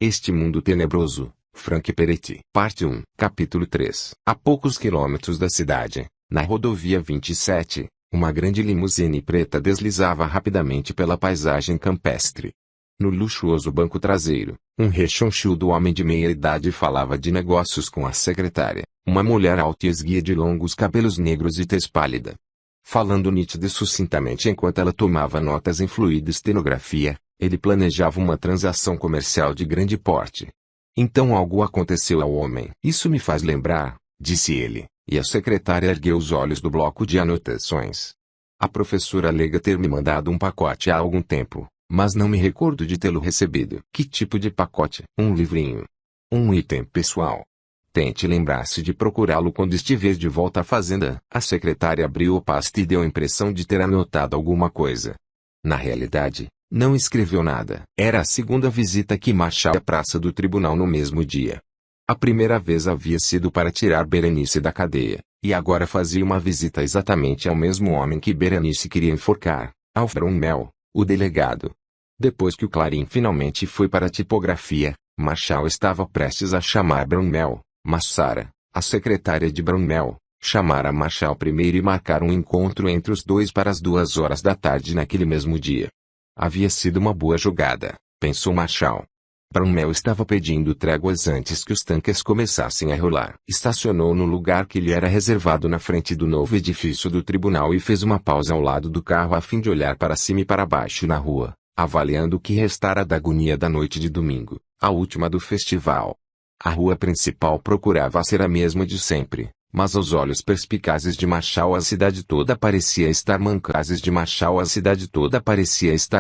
Este Mundo Tenebroso, Frank Peretti. Parte 1. Capítulo 3. A poucos quilômetros da cidade, na rodovia 27, uma grande limusine preta deslizava rapidamente pela paisagem campestre. No luxuoso banco traseiro, um rechonchudo homem de meia-idade falava de negócios com a secretária, uma mulher alta e esguia de longos cabelos negros e tez pálida. Falando nítida e sucintamente enquanto ela tomava notas em fluida estenografia, ele planejava uma transação comercial de grande porte. Então algo aconteceu ao homem. Isso me faz lembrar, disse ele, e a secretária ergueu os olhos do bloco de anotações. A professora alega ter me mandado um pacote há algum tempo, mas não me recordo de tê-lo recebido. Que tipo de pacote? Um livrinho. Um item pessoal. Tente lembrar-se de procurá-lo quando estiver de volta à fazenda. A secretária abriu a pasta e deu a impressão de ter anotado alguma coisa. Na realidade, não escreveu nada. Era a segunda visita que Marshall à praça do tribunal no mesmo dia. A primeira vez havia sido para tirar Berenice da cadeia, e agora fazia uma visita exatamente ao mesmo homem que Berenice queria enforcar, ao Brunmel, o delegado. Depois que o Clarim finalmente foi para a tipografia, Marshall estava prestes a chamar Brunmel, mas Sarah, a secretária de Brunmel, chamara Marshall primeiro e marcar um encontro entre os dois para as 2 horas da tarde naquele mesmo dia. Havia sido uma boa jogada, pensou Marshall. Brunmel estava pedindo tréguas antes que os tanques começassem a rolar. Estacionou no lugar que lhe era reservado na frente do novo edifício do tribunal e fez uma pausa ao lado do carro a fim de olhar para cima e para baixo na rua, avaliando o que restara da agonia da noite de domingo, a última do festival. A rua principal procurava ser a mesma de sempre, mas aos olhos perspicazes de Marshall a cidade toda parecia estar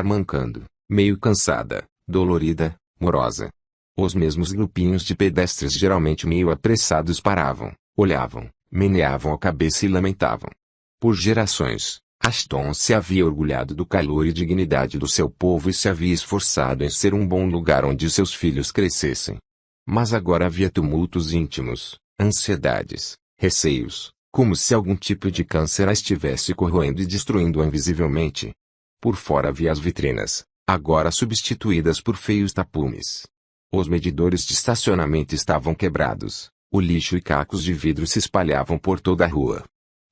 mancando, meio cansada, dolorida, morosa. Os mesmos grupinhos de pedestres geralmente meio apressados paravam, olhavam, meneavam a cabeça e lamentavam. Por gerações, Ashton se havia orgulhado do calor e dignidade do seu povo e se havia esforçado em ser um bom lugar onde seus filhos crescessem. Mas agora havia tumultos íntimos, ansiedades, receios, como se algum tipo de câncer a estivesse corroendo e destruindo-a invisivelmente. Por fora havia as vitrinas, agora substituídas por feios tapumes. Os medidores de estacionamento estavam quebrados, o lixo e cacos de vidro se espalhavam por toda a rua.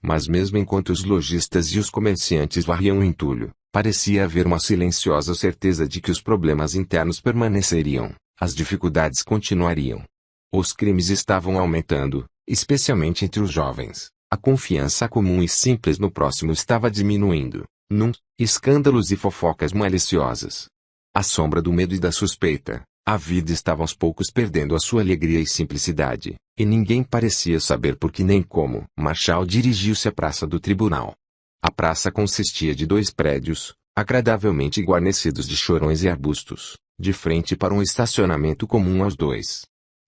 Mas mesmo enquanto os lojistas e os comerciantes varriam o entulho, parecia haver uma silenciosa certeza de que os problemas internos permaneceriam, as dificuldades continuariam. Os crimes estavam aumentando, especialmente entre os jovens. A confiança comum e simples no próximo estava diminuindo. Escândalos e fofocas maliciosas. À sombra do medo e da suspeita, a vida estava aos poucos perdendo a sua alegria e simplicidade, e ninguém parecia saber por que nem como. Marshall dirigiu-se à praça do tribunal. A praça consistia de 2 prédios, agradavelmente guarnecidos de chorões e arbustos, de frente para um estacionamento comum aos dois.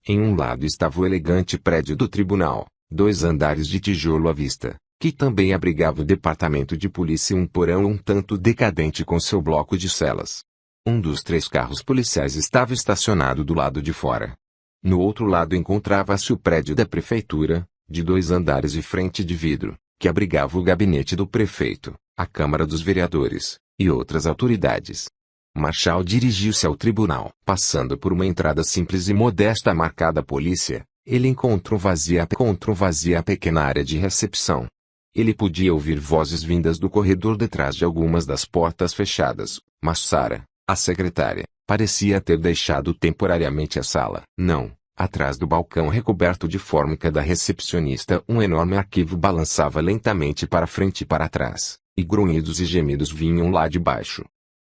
Em um lado estava o elegante prédio do tribunal, 2 andares de tijolo à vista, que também abrigava o departamento de polícia e um porão um tanto decadente com seu bloco de celas. Um dos 3 carros policiais estava estacionado do lado de fora. No outro lado encontrava-se o prédio da prefeitura, de 2 andares e frente de vidro, que abrigava o gabinete do prefeito, a Câmara dos Vereadores, e outras autoridades. Marshall dirigiu-se ao tribunal. Passando por uma entrada simples e modesta marcada polícia, ele encontrou vazia a pequena área de recepção. Ele podia ouvir vozes vindas do corredor detrás de algumas das portas fechadas, mas Sarah, a secretária, parecia ter deixado temporariamente a sala. Não, atrás do balcão recoberto de fórmica da recepcionista um enorme arquivo balançava lentamente para frente e para trás, e grunhidos e gemidos vinham lá de baixo.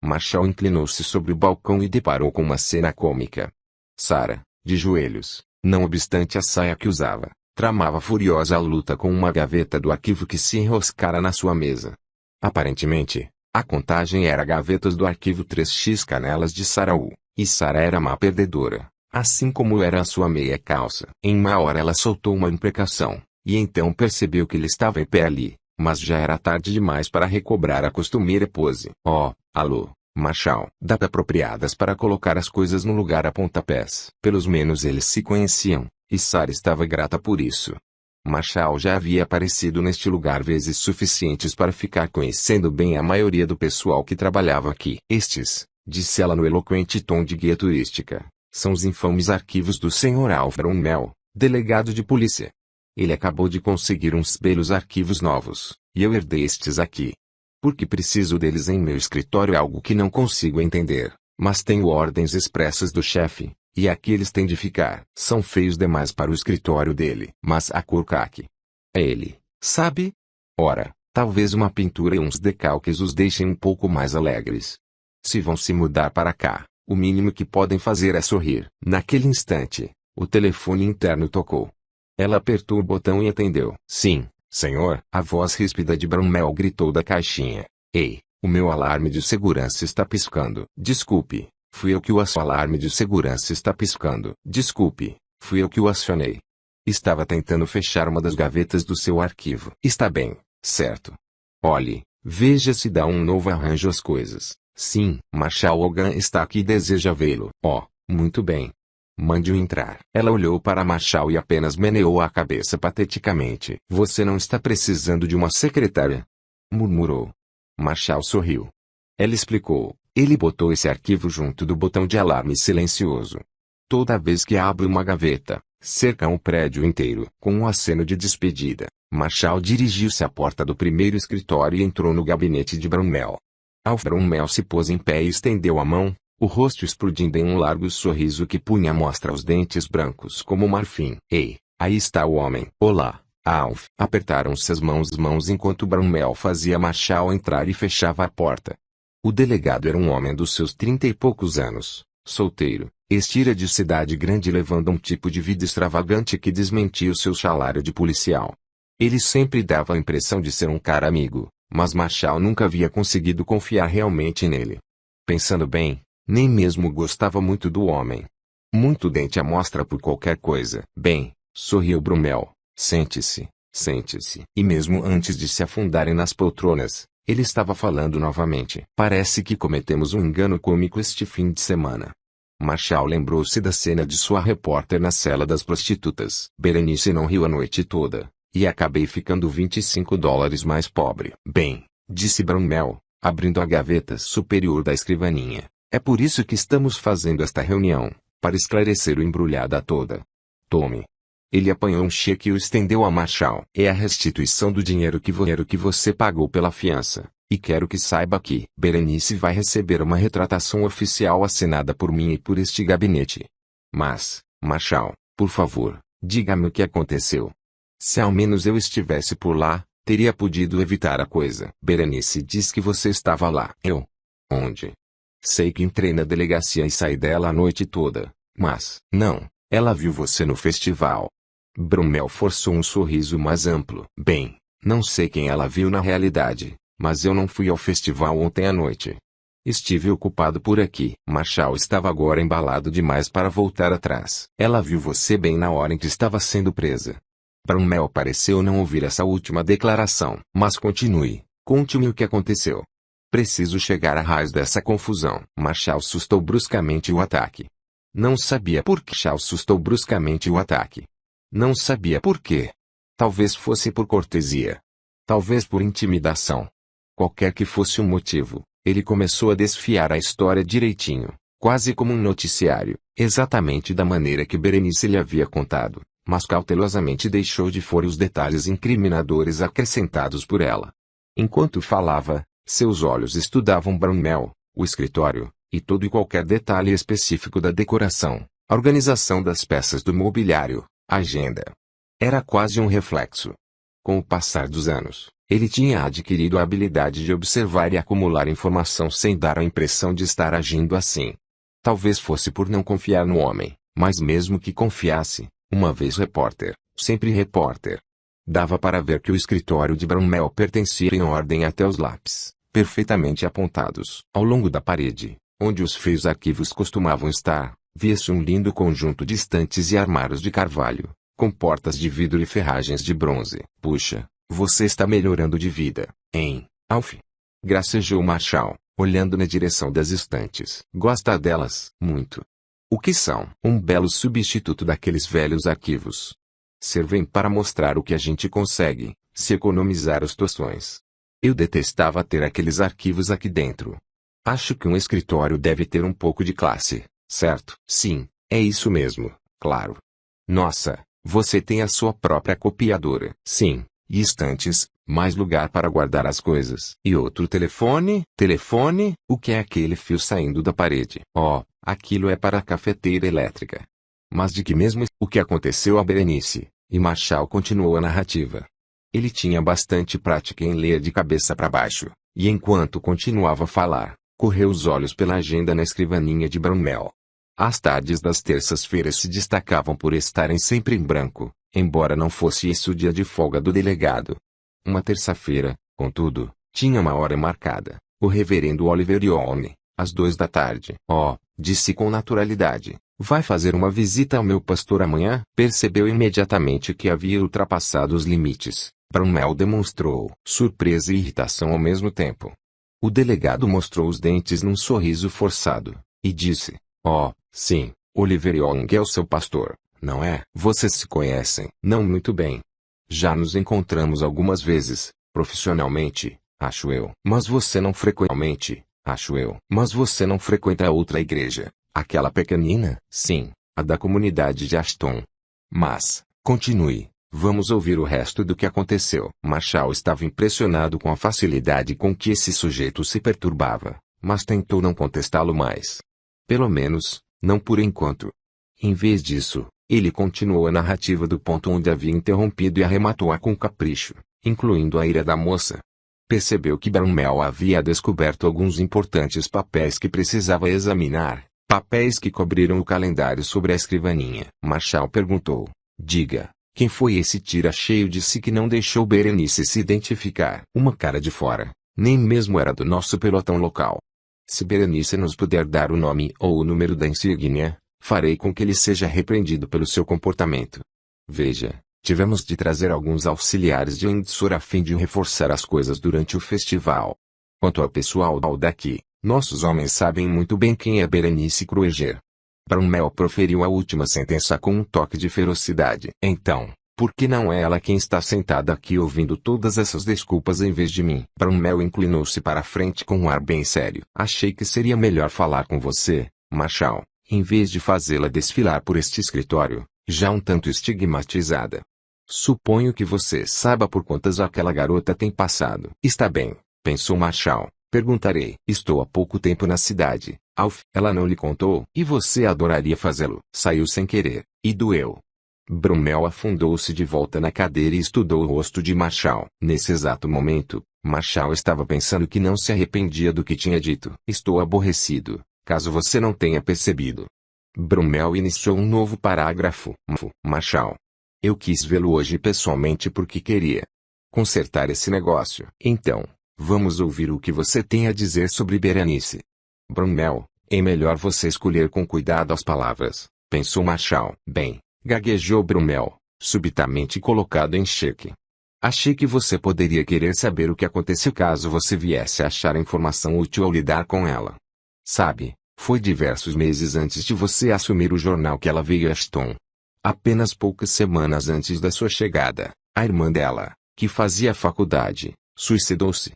Marshall inclinou-se sobre o balcão e deparou com uma cena cômica. Sarah, de joelhos, não obstante a saia que usava, tramava furiosa a luta com uma gaveta do arquivo que se enroscara na sua mesa. Aparentemente, a contagem era gavetas do arquivo 3x Canelas de Sarah U, e Sarah era má perdedora, assim como era a sua meia calça. Em uma hora ela soltou uma imprecação, e então percebeu que ele estava em pé ali, mas já era tarde demais para recobrar a costumeira pose. Oh, alô, Marshall. Datas apropriadas para colocar as coisas no lugar a pontapés. Pelos menos eles se conheciam, e Sarah estava grata por isso. Marshall já havia aparecido neste lugar vezes suficientes para ficar conhecendo bem a maioria do pessoal que trabalhava aqui. Disse ela no eloquente tom de guia turística, São os infames arquivos do Sr. Alf Brunmel, delegado de polícia. Ele acabou de conseguir uns belos arquivos novos, e eu herdei estes aqui. Porque preciso deles em meu escritório é algo que não consigo entender, mas tenho ordens expressas do chefe, e aqui eles têm de ficar. São feios demais para o escritório dele, mas a cor caque. É ele, sabe? Ora, talvez uma pintura e uns decalques os deixem um pouco mais alegres. Se vão se mudar para cá, o mínimo que podem fazer é sorrir. Naquele instante, o telefone interno tocou. Ela apertou o botão e atendeu. Sim, senhor. A voz ríspida de Brunmel gritou da caixinha. Ei, o meu alarme de segurança está piscando. Desculpe, fui eu que o acionei. O alarme de segurança está piscando. Desculpe, fui eu que o acionei. Estava tentando fechar uma das gavetas do seu arquivo. Está bem, certo. Olhe, veja se dá um novo arranjo às coisas. Sim, Marshal Hogan está aqui e deseja vê-lo. Oh, muito bem. Mande-o entrar. Ela olhou para Marshal e apenas meneou a cabeça pateticamente. Você não está precisando de uma secretária? Murmurou. Marshal sorriu. Ela explicou. Ele botou esse arquivo junto do botão de alarme silencioso. Toda vez que abre uma gaveta, cerca um prédio inteiro. Com um aceno de despedida, Marshal dirigiu-se à porta do primeiro escritório e entrou no gabinete de Brunmel. Alf Brunmel se pôs em pé e estendeu a mão, o rosto explodindo em um largo sorriso que punha à mostra os dentes brancos como marfim. Ei, aí está o homem. Olá, Alf. Apertaram-se as mãos enquanto Brunmel fazia Marshal entrar e fechava a porta. O delegado era um homem dos seus 30 e poucos anos, solteiro, estira de cidade grande levando um tipo de vida extravagante que desmentia o seu salário de policial. Ele sempre dava a impressão de ser um cara amigo, mas Marshal nunca havia conseguido confiar realmente nele. Pensando bem, nem mesmo gostava muito do homem. Muito dente à mostra por qualquer coisa. Bem, sorriu Brunmel. Sente-se, sente-se. E mesmo antes de se afundarem nas poltronas, ele estava falando novamente. Parece que cometemos um engano cômico este fim de semana. Marshal lembrou-se da cena de sua repórter na cela das prostitutas. Berenice não riu a noite toda, e acabei ficando $25 mais pobre. Bem, disse Brunmel, abrindo a gaveta superior da escrivaninha. É por isso que estamos fazendo esta reunião, para esclarecer o embrulhada toda. Tome. Ele apanhou um cheque e o estendeu a Marshal. É a restituição do dinheiro que você pagou pela fiança, e quero que saiba que Berenice vai receber uma retratação oficial assinada por mim e por este gabinete. Mas, Marshal, por favor, diga-me o que aconteceu. Se ao menos eu estivesse por lá, teria podido evitar a coisa. Berenice diz que você estava lá. Eu? Onde? Sei que entrei na delegacia e saí dela a noite toda, mas, não, ela viu você no festival. Brunmel forçou um sorriso mais amplo. Bem, não sei quem ela viu na realidade, mas eu não fui ao festival ontem à noite. Estive ocupado por aqui. Marshal estava agora embalado demais para voltar atrás. Ela viu você bem na hora em que estava sendo presa. Brunmel pareceu não ouvir essa última declaração. Mas continue, conte-me o que aconteceu. Preciso chegar à raiz dessa confusão. Marshal sustou bruscamente o ataque. Não sabia por que Marshal sustou bruscamente o ataque. Não sabia por quê. Talvez fosse por cortesia. Talvez por intimidação. Qualquer que fosse o motivo, ele começou a desfiar a história direitinho, quase como um noticiário, exatamente da maneira que Berenice lhe havia contado, mas cautelosamente deixou de fora os detalhes incriminadores acrescentados por ela. Enquanto falava, seus olhos estudavam Brunmel, o escritório, e todo e qualquer detalhe específico da decoração, a organização das peças do mobiliário, a agenda. Era quase um reflexo. Com o passar dos anos, ele tinha adquirido a habilidade de observar e acumular informação sem dar a impressão de estar agindo assim. Talvez fosse por não confiar no homem, mas mesmo que confiasse, uma vez repórter, sempre repórter. Dava para ver que o escritório de Brunmel pertencia em ordem até os lápis, perfeitamente apontados. Ao longo da parede, onde os feios arquivos costumavam estar, via-se um lindo conjunto de estantes e armários de carvalho, com portas de vidro e ferragens de bronze. Puxa, você está melhorando de vida, hein, Alf? Gracejou Marshal, olhando na direção das estantes. Gosta delas? Muito. O que são? Um belo substituto daqueles velhos arquivos. Servem para mostrar o que a gente consegue, se economizar os tostões. Eu detestava ter aqueles arquivos aqui dentro. Acho que um escritório deve ter um pouco de classe, certo? Sim, É isso mesmo, claro. Nossa, você tem a sua própria copiadora. Sim, e estantes, mais lugar para guardar as coisas. E outro telefone? Telefone? O que é aquele fio saindo da parede? Oh, aquilo é para a cafeteira elétrica. Mas de que mesmo o que aconteceu a Berenice? E Marshall continuou a narrativa. Ele tinha bastante prática em ler de cabeça para baixo, e enquanto continuava a falar, correu os olhos pela agenda na escrivaninha de Brunel. As tardes das terças-feiras se destacavam por estarem sempre em branco, embora não fosse esse o dia de folga do delegado. Uma terça-feira, contudo, tinha uma hora marcada, o reverendo Oliver Yolme, às 2 da tarde. Oh, disse com naturalidade, vai fazer uma visita ao meu pastor amanhã? Percebeu imediatamente que havia ultrapassado os limites. Brunel demonstrou surpresa e irritação ao mesmo tempo. O delegado mostrou os dentes num sorriso forçado, e disse, oh, sim, Oliver Young é o seu pastor, não é? Vocês se conhecem? Não muito bem. Já nos encontramos algumas vezes, profissionalmente, acho eu. Mas você não frequentemente, acho eu. Mas você não frequenta a outra igreja, aquela pequenina? Sim, a da comunidade de Ashton. Mas, continue. Vamos ouvir o resto do que aconteceu. Marshall estava impressionado com a facilidade com que esse sujeito se perturbava, mas tentou não contestá-lo mais. Pelo menos, não por enquanto. Em vez disso, ele continuou a narrativa do ponto onde havia interrompido e arrematou-a com capricho, incluindo a ira da moça. Percebeu que Brunel havia descoberto alguns importantes papéis que precisava examinar, papéis que cobriram o calendário sobre a escrivaninha. Marshall perguntou, diga. Quem foi esse tira cheio de si que não deixou Berenice se identificar? Uma cara de fora, nem mesmo era do nosso pelotão local. Se Berenice nos puder dar o nome ou o número da insígnia, farei com que ele seja repreendido pelo seu comportamento. Veja, tivemos de trazer alguns auxiliares de Windsor a fim de reforçar as coisas durante o festival. Quanto ao pessoal daqui, nossos homens sabem muito bem quem é Berenice Krueger. Brunel proferiu a última sentença com um toque de ferocidade. Então, por que não é ela quem está sentada aqui ouvindo todas essas desculpas em vez de mim? Brunel inclinou-se para a frente com um ar bem sério. Achei que seria melhor falar com você, Marshall, em vez de fazê-la desfilar por este escritório, já um tanto estigmatizada. Suponho que você saiba por quantas aquela garota tem passado. Está bem, pensou Marshall. Perguntarei. Estou há pouco tempo na cidade, Alf. Ela não lhe contou? E você adoraria fazê-lo. Saiu sem querer, e doeu. Brunel afundou-se de volta na cadeira e estudou o rosto de Marshall. Nesse exato momento, Marshall estava pensando que não se arrependia do que tinha dito. Estou aborrecido, caso você não tenha percebido. Brunel iniciou um novo parágrafo. Marshall. Eu quis vê-lo hoje pessoalmente porque queria consertar esse negócio. Então, vamos ouvir o que você tem a dizer sobre Berenice. Brunel, é melhor você escolher com cuidado as palavras, pensou Marshall. Bem, gaguejou Brunel, subitamente colocado em xeque. Achei que você poderia querer saber o que aconteceu caso você viesse a achar a informação útil ao lidar com ela. Sabe, foi diversos meses antes de você assumir o jornal que ela veio a Ashton. Apenas poucas semanas antes da sua chegada, a irmã dela, que fazia faculdade, suicidou-se.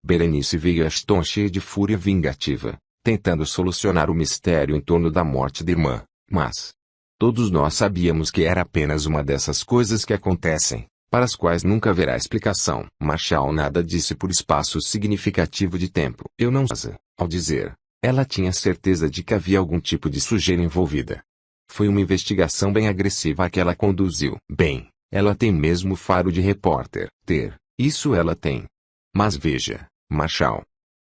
Berenice veio a Ashton cheia de fúria vingativa, tentando solucionar o mistério em torno da morte da irmã, mas todos nós sabíamos que era apenas uma dessas coisas que acontecem, para as quais nunca haverá explicação. Marshall nada disse por espaço significativo de tempo. Eu não sei, ao dizer, ela tinha certeza de que havia algum tipo de sujeira envolvida. Foi uma investigação bem agressiva a que ela conduziu. Bem, ela tem mesmo faro de repórter. Isso ela tem. Mas veja, Marshall.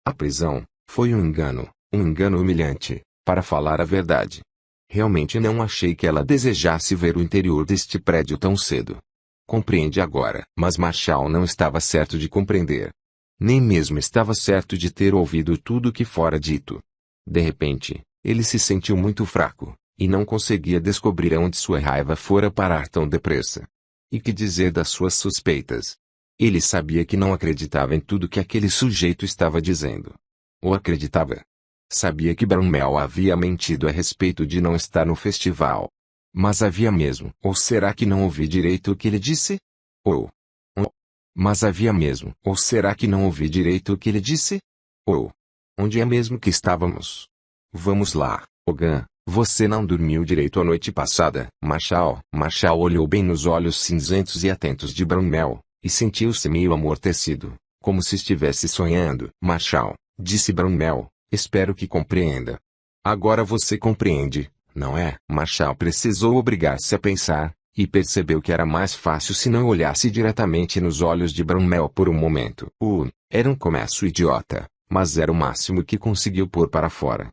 A prisão foi um engano humilhante, para falar a verdade. Realmente não achei que ela desejasse ver o interior deste prédio tão cedo. Compreende agora. Mas Marshall não estava certo de compreender. Nem mesmo estava certo de ter ouvido tudo o que fora dito. De repente, ele se sentiu muito fraco, e não conseguia descobrir aonde sua raiva fora parar tão depressa. E que dizer das suas suspeitas? Ele sabia que não acreditava em tudo que aquele sujeito estava dizendo. Ou acreditava? Sabia que Brunel havia mentido a respeito de não estar no festival. Mas havia mesmo. Ou será que não ouvi direito o que ele disse? Mas havia mesmo. Ou será que não ouvi direito o que ele disse? Onde é mesmo que estávamos? Vamos lá, Hogan, Você não dormiu direito a noite passada. Marshall olhou bem nos olhos cinzentos e atentos de Brownell, e sentiu-se meio amortecido, como se estivesse sonhando. Marshall, disse Brownell, espero que compreenda. Agora você compreende, não é? Marshall precisou obrigar-se a pensar, e percebeu que era mais fácil se não olhasse diretamente nos olhos de Brownell por um momento. Era um começo idiota, mas era o máximo que conseguiu pôr para fora.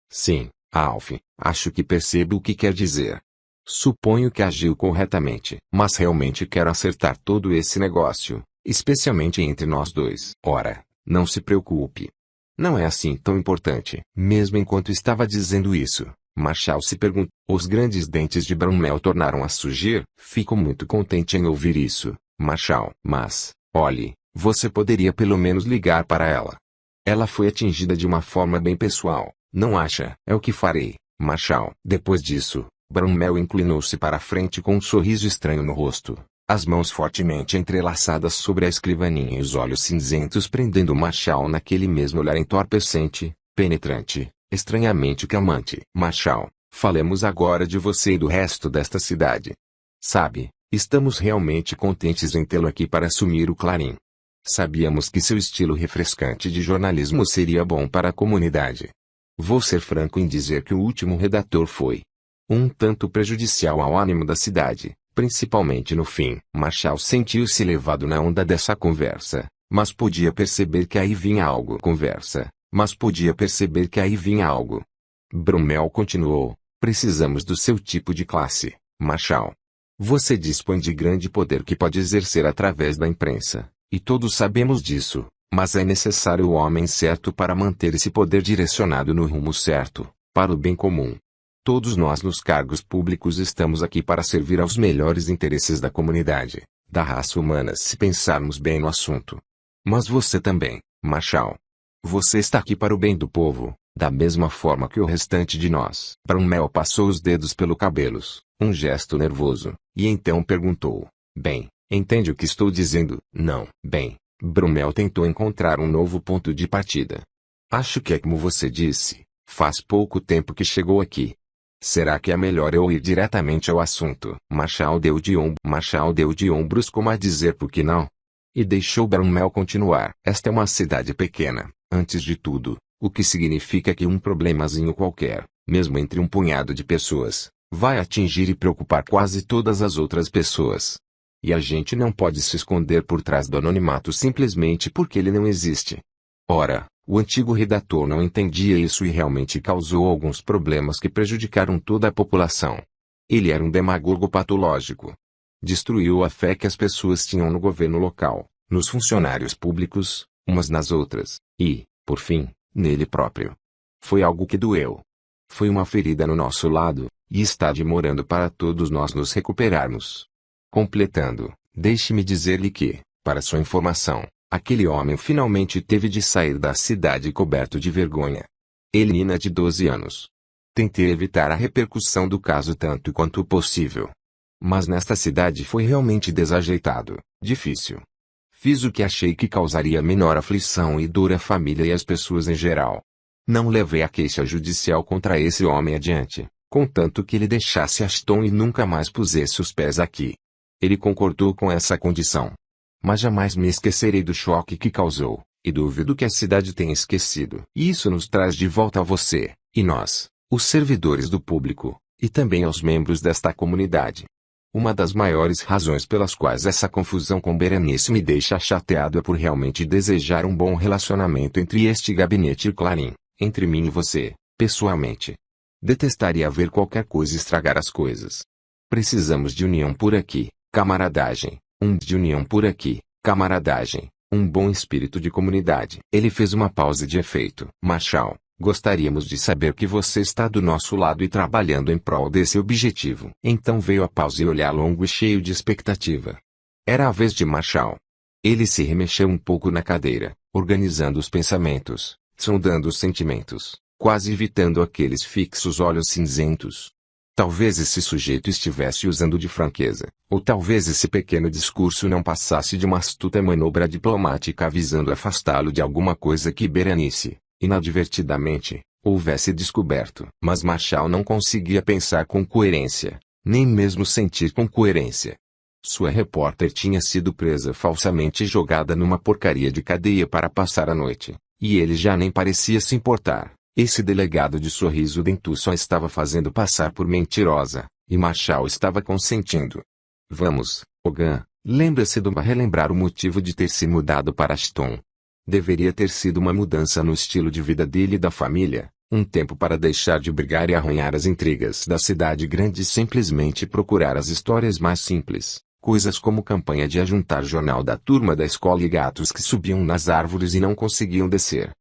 Sim, Alf, acho que percebo o que quer dizer. Suponho que agiu corretamente, mas realmente quero acertar todo esse negócio, especialmente entre nós dois. Ora, não se preocupe. Não é assim tão importante. Mesmo enquanto estava dizendo isso, Marshall se perguntou. Os grandes dentes de Brownell tornaram a surgir. Fico muito contente em ouvir isso, Marshall. Mas, olhe, você poderia pelo menos ligar para ela. Ela foi atingida de uma forma bem pessoal, não acha? É o que farei, Marshall. Depois disso, Brownell inclinou-se para a frente com um sorriso estranho no rosto, as mãos fortemente entrelaçadas sobre a escrivaninha e os olhos cinzentos prendendo Marshall naquele mesmo olhar entorpecente, penetrante, estranhamente calmante. Marshall, falemos agora de você e do resto desta cidade. Sabe, estamos realmente contentes em tê-lo aqui para assumir o Clarim. Sabíamos que seu estilo refrescante de jornalismo seria bom para a comunidade. Vou ser franco em dizer que o último redator foi um tanto prejudicial ao ânimo da cidade, principalmente no fim. Marshall sentiu-se levado na onda dessa conversa, mas podia perceber que aí vinha algo. Brownell continuou, precisamos do seu tipo de classe, Marshall. Você dispõe de grande poder que pode exercer através da imprensa, e todos sabemos disso, mas é necessário o homem certo para manter esse poder direcionado no rumo certo, para o bem comum. Todos nós nos cargos públicos estamos aqui para servir aos melhores interesses da comunidade, da raça humana se pensarmos bem no assunto. Mas você também, Marshall. Você está aqui para o bem do povo, da mesma forma que o restante de nós. Brownell passou os dedos pelo cabelos, um gesto nervoso, e então perguntou, bem, entende o que estou dizendo? Não. Bem, Brownell tentou encontrar um novo ponto de partida. Acho que é como você disse, faz pouco tempo que chegou aqui. Será que é melhor eu ir diretamente ao assunto? Marshall deu de ombros como a dizer por que não? E deixou Brownell continuar. Esta é uma cidade pequena, antes de tudo, o que significa que um problemazinho qualquer, mesmo entre um punhado de pessoas, vai atingir e preocupar quase todas as outras pessoas. E a gente não pode se esconder por trás do anonimato simplesmente porque ele não existe. Ora, o antigo redator não entendia isso e realmente causou alguns problemas que prejudicaram toda a população. Ele era um demagogo patológico. Destruiu a fé que as pessoas tinham no governo local, nos funcionários públicos, umas nas outras, e, por fim, nele próprio. Foi algo que doeu. Foi uma ferida no nosso lado, e está demorando para todos nós nos recuperarmos. Completando, deixe-me dizer-lhe que, para sua informação, aquele homem finalmente teve de sair da cidade coberto de vergonha. Ele, menina de 12 anos. Tentei evitar a repercussão do caso tanto quanto possível. Mas nesta cidade foi realmente desajeitado, difícil. Fiz o que achei que causaria menor aflição e dor à família e às pessoas em geral. Não levei a queixa judicial contra esse homem adiante, contanto que ele deixasse Ashton e nunca mais pusesse os pés aqui. Ele concordou com essa condição. Mas jamais me esquecerei do choque que causou, e duvido que a cidade tenha esquecido. E isso nos traz de volta a você, e nós, os servidores do público, e também aos membros desta comunidade. Uma das maiores razões pelas quais essa confusão com Berenice me deixa chateado é por realmente desejar um bom relacionamento entre este gabinete e Clarim, entre mim e você, pessoalmente. Detestaria ver qualquer coisa estragar as coisas. Precisamos de união por aqui, camaradagem, um bom espírito de comunidade. Ele fez uma pausa de efeito. Marshall, gostaríamos de saber que você está do nosso lado e trabalhando em prol desse objetivo. Então veio a pausa e olhar longo e cheio de expectativa. Era a vez de Marshall. Ele se remexeu um pouco na cadeira, organizando os pensamentos, sondando os sentimentos, quase evitando aqueles fixos olhos cinzentos. Talvez esse sujeito estivesse usando de franqueza, ou talvez esse pequeno discurso não passasse de uma astuta manobra diplomática visando afastá-lo de alguma coisa que Berenice, inadvertidamente, houvesse descoberto. Mas Marshall não conseguia pensar com coerência, nem mesmo sentir com coerência. Sua repórter tinha sido presa falsamente e jogada numa porcaria de cadeia para passar a noite, e ele já nem parecia se importar. Esse delegado de sorriso dentuço só estava fazendo passar por mentirosa, e Marshall estava consentindo. Vamos, Hogan, lembra-se do relembrar o motivo de ter se mudado para Ashton. Deveria ter sido uma mudança no estilo de vida dele e da família, um tempo para deixar de brigar e arranhar as intrigas da cidade grande e simplesmente procurar as histórias mais simples, coisas como campanha de ajuntar jornal da turma da escola e gatos que subiam nas árvores e não conseguiam descer.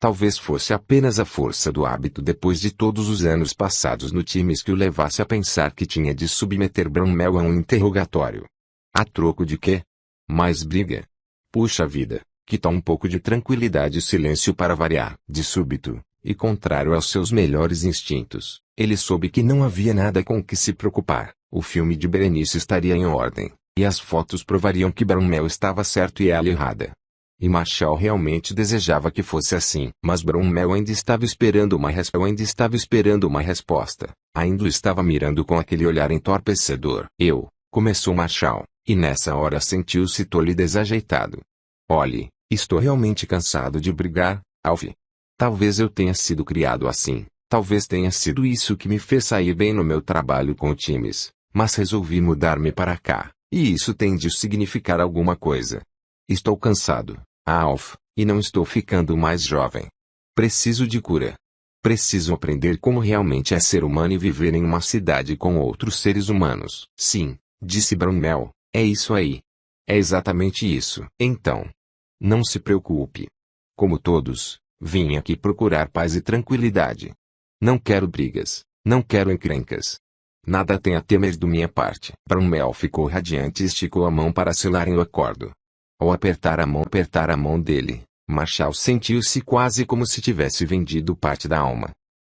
Talvez fosse apenas a força do hábito depois de todos os anos passados no Times que o levasse a pensar que tinha de submeter Bramwell a um interrogatório. A troco de quê? Mais briga? Puxa vida, que tal um pouco de tranquilidade e silêncio para variar? De súbito, e contrário aos seus melhores instintos, ele soube que não havia nada com o que se preocupar. O filme de Berenice estaria em ordem, e as fotos provariam que Bramwell estava certo e ela errada. E Marshall realmente desejava que fosse assim. Mas Bramwell ainda estava esperando uma resposta. Ainda o estava mirando com aquele olhar entorpecedor. Começou Marshall, e nessa hora sentiu-se tolo e desajeitado. Olhe, estou realmente cansado de brigar, Alf. Talvez eu tenha sido criado assim, talvez tenha sido isso que me fez sair bem no meu trabalho com o Times, mas resolvi mudar-me para cá, e isso tem de significar alguma coisa. Estou cansado, Alf, e não estou ficando mais jovem. Preciso de cura. Preciso aprender como realmente é ser humano e viver em uma cidade com outros seres humanos. Sim, disse Bramwell, é isso aí. É exatamente isso. Então, não se preocupe. Como todos, vim aqui procurar paz e tranquilidade. Não quero brigas, não quero encrencas. Nada tem a temer de minha parte. Bramwell ficou radiante e esticou a mão para selarem o acordo. Ao apertar a mão dele, Marshall sentiu-se quase como se tivesse vendido parte da alma.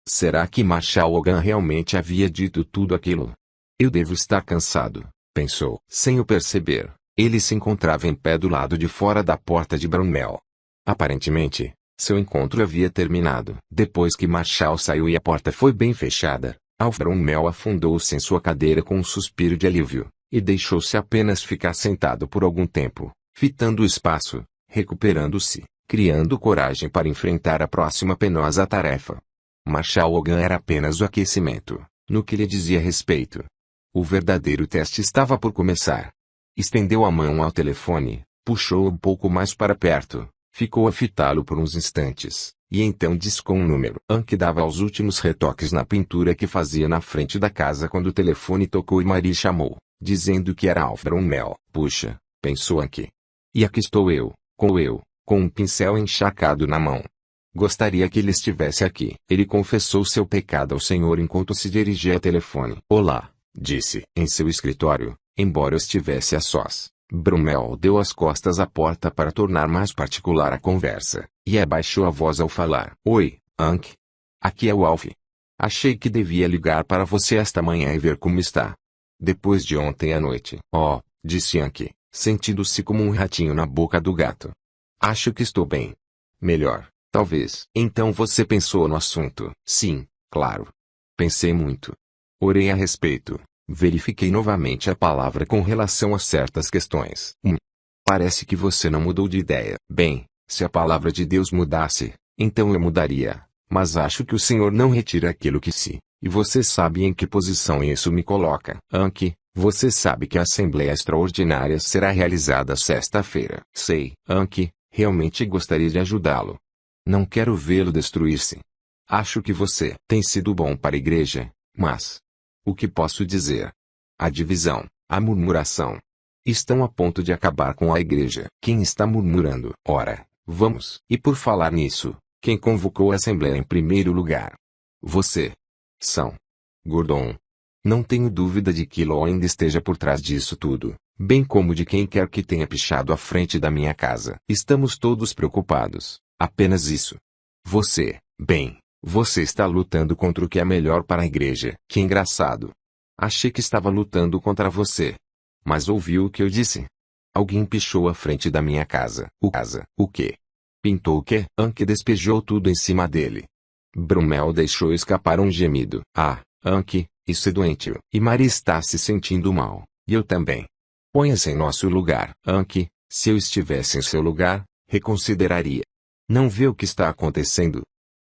Será que Marshall Hogan realmente havia dito tudo aquilo? Eu devo estar cansado, pensou. Sem o perceber, ele se encontrava em pé do lado de fora da porta de Bramwell. Aparentemente, seu encontro havia terminado. Depois que Marshall saiu e a porta foi bem fechada, Alf Bramwell afundou-se em sua cadeira com um suspiro de alívio, e deixou-se apenas ficar sentado por algum tempo, fitando o espaço, recuperando-se, criando coragem para enfrentar a próxima penosa tarefa. Marshall Hogan era apenas o aquecimento, no que lhe dizia respeito. O verdadeiro teste estava por começar. Estendeu a mão ao telefone, puxou-o um pouco mais para perto, ficou a fitá-lo por uns instantes, e então discou um número. Anke dava os últimos retoques na pintura que fazia na frente da casa quando o telefone tocou e Marie chamou, dizendo que era Alf Bramwell. Puxa, pensou Anke. E aqui estou eu, com um pincel encharcado na mão. Gostaria que ele estivesse aqui. Ele confessou seu pecado ao Senhor enquanto se dirigia ao telefone. Olá, disse. Em seu escritório, embora estivesse a sós, Bramwell deu as costas à porta para tornar mais particular a conversa, e abaixou a voz ao falar. Oi, Anke. Aqui é o Alf. Achei que devia ligar para você esta manhã e ver como está. Depois de ontem à noite. Oh, disse Anke, sentindo-se como um ratinho na boca do gato. Acho que estou bem. Melhor, talvez. Então você pensou no assunto? Sim, claro. Pensei muito. Orei a respeito. Verifiquei novamente a palavra com relação a certas questões. Parece que você não mudou de ideia. Bem, se a palavra de Deus mudasse, então eu mudaria. Mas acho que o Senhor não retira aquilo que se, e você sabe em que posição isso me coloca. Anke, você sabe que a Assembleia Extraordinária será realizada sexta-feira. Sei. Anke, realmente gostaria de ajudá-lo. Não quero vê-lo destruir-se. Acho que você tem sido bom para a igreja, mas... o que posso dizer? A divisão, a murmuração. Estão a ponto de acabar com a igreja. Quem está murmurando? Ora, vamos. E por falar nisso, quem convocou a Assembleia em primeiro lugar? Você. São. Gordon. Não tenho dúvida de que Law ainda esteja por trás disso tudo, bem como de quem quer que tenha pichado à frente da minha casa. Estamos todos preocupados, apenas isso. Você está lutando contra o que é melhor para a igreja. Que engraçado. Achei que estava lutando contra você. Mas ouviu o que eu disse? Alguém pichou à frente da minha casa. O quê? Pintou o quê? Anke despejou tudo em cima dele. Brumel deixou escapar um gemido. Ah, Anki, isso é doentio. E Maria está se sentindo mal, e eu também. Ponha-se em nosso lugar. Anki, se eu estivesse em seu lugar, reconsideraria. Não vê o que está acontecendo?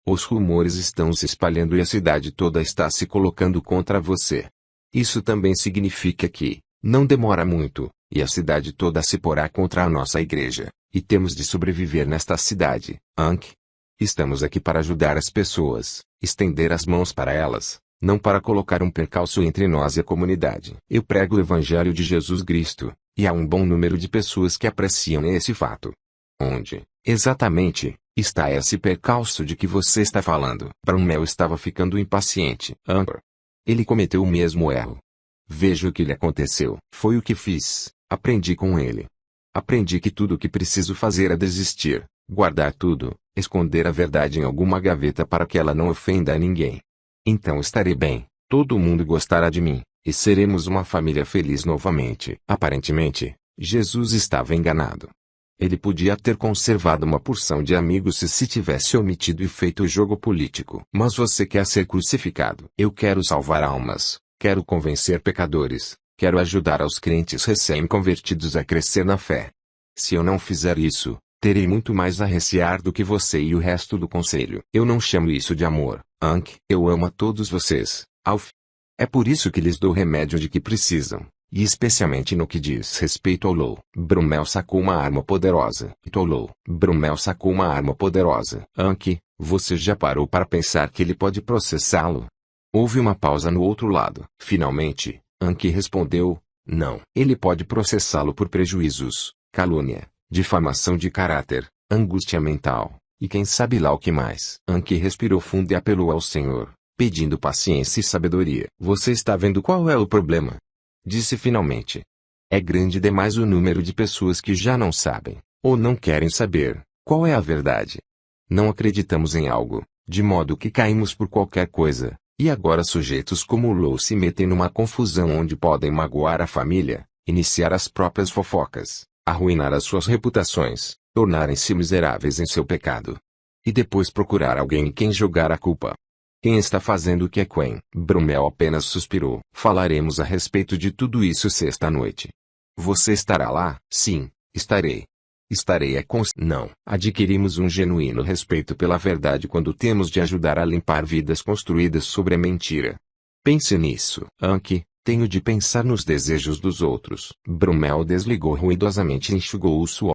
Os rumores estão se espalhando e a cidade toda está se colocando contra você. Isso também significa que, não demora muito, e a cidade toda se porá contra a nossa igreja, e temos de sobreviver nesta cidade, Anki. Estamos aqui para ajudar as pessoas, estender as mãos para elas, não para colocar um percalço entre nós e a comunidade. Eu prego o Evangelho de Jesus Cristo, e há um bom número de pessoas que apreciam esse fato. Onde, exatamente, está esse percalço de que você está falando? Brumel estava ficando impaciente. Ele cometeu o mesmo erro. Veja o que lhe aconteceu. Foi o que fiz. Aprendi com ele. Aprendi que tudo o que preciso fazer é desistir, guardar tudo, esconder a verdade em alguma gaveta para que ela não ofenda a ninguém. Então estarei bem, todo mundo gostará de mim, e seremos uma família feliz novamente. Aparentemente, Jesus estava enganado. Ele podia ter conservado uma porção de amigos se tivesse omitido e feito o jogo político. Mas você quer ser crucificado. Eu quero salvar almas, quero convencer pecadores, quero ajudar aos crentes recém-convertidos a crescer na fé. Se eu não fizer isso, terei muito mais a recear do que você e o resto do conselho. Eu não chamo isso de amor, Anki. Eu amo a todos vocês, Alf. É por isso que lhes dou o remédio de que precisam. E especialmente no que diz respeito ao Lou. Brumel sacou uma arma poderosa. Brumel sacou uma arma poderosa. Anki, você já parou para pensar que ele pode processá-lo? Houve uma pausa no outro lado. Finalmente, Anki respondeu, não. Ele pode processá-lo por prejuízos, calúnia, difamação de caráter, angústia mental, e quem sabe lá o que mais. Anki respirou fundo e apelou ao Senhor, pedindo paciência e sabedoria. Você está vendo qual é o problema? Disse finalmente. É grande demais o número de pessoas que já não sabem, ou não querem saber, qual é a verdade. Não acreditamos em algo, de modo que caímos por qualquer coisa, e agora sujeitos como Lou se metem numa confusão onde podem magoar a família, iniciar as próprias fofocas, arruinar as suas reputações, tornarem-se miseráveis em seu pecado. E depois procurar alguém em quem jogar a culpa. Quem está fazendo o que é Quen? Brumel apenas suspirou. Falaremos a respeito de tudo isso sexta-noite. Você estará lá? Sim, estarei. Estarei Não. Adquirimos um genuíno respeito pela verdade quando temos de ajudar a limpar vidas construídas sobre a mentira. Pense nisso. Anki, tenho de pensar nos desejos dos outros. Brumel desligou ruidosamente e enxugou o suor.